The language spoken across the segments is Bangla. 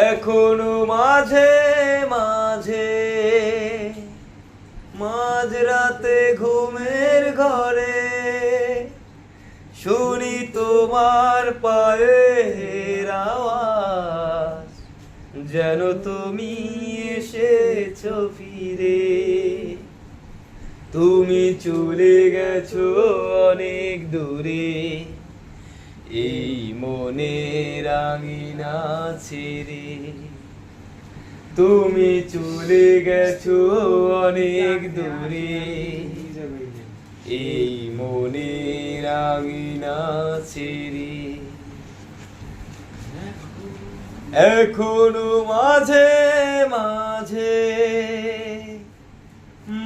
এখনো মাঝে মাঝে মাঝরাতে ঘুমের ঘরে শুনি তোমার পায়ের আওয়াজ, যেন তুমি এসেছো ফিরে। তুমি চলে গেছো অনেক দূরে, এই মনের আঙিনা ছেড়ে। তুমি চলে গেছো অনেক দূরে, এই মনের আঙিনা ছেড়ে। এখনো মাঝে মাঝে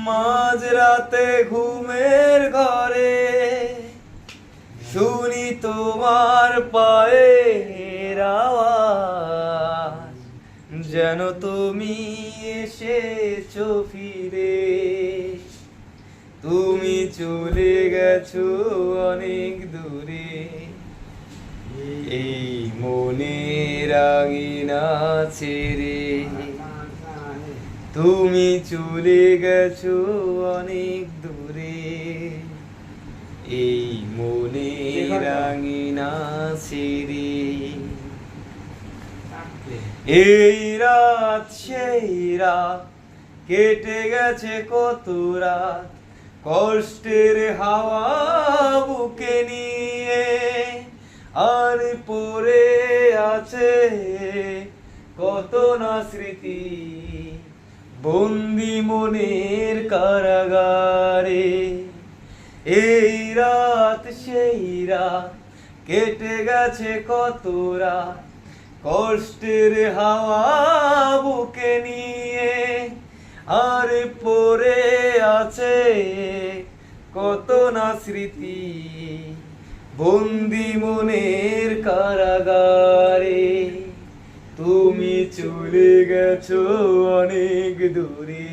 মাঝরাতে ঘুমের ঘরে শুনি তোমার পায়ের আওয়াজ, যেন তুমি এসেছো ফিরে। তুমি চলে গেছো অনেক দূরে, এই মনের আঙিনা ছেড়ে। তুমি চলে গেছো অনেক দূরে, এই মনের আঙিনা ছেড়ে। এই রাত সেই রাত কেটে গেছে কত রাত, কষ্টের হাওয়া বুকে নিয়ে। আর পড়ে আছে কত না স্মৃতি, বন্দি মনের কারাগারে। এই রাত সেই রাত কেটে গেছে কত রাত, কষ্টের হাওয়া বুকে নিয়ে। আর পড়ে আছে কত না স্মৃতি, বন্দি মনের কারাগারে। তুমি চলে গেছো অনেক দূরে,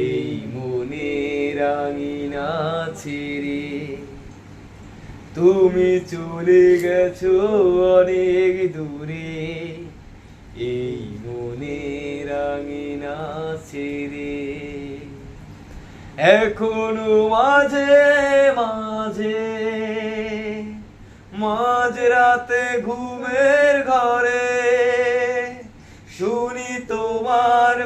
এই মনের আঙিনা ছেড়ে। তুমি চলে গেছো অনেক দূরে, এই মনের আঙিনা ছেড়ে। এখনো মাঝে মাঝে মাঝরাতে ঘুমের ঘরে শুনি তোমার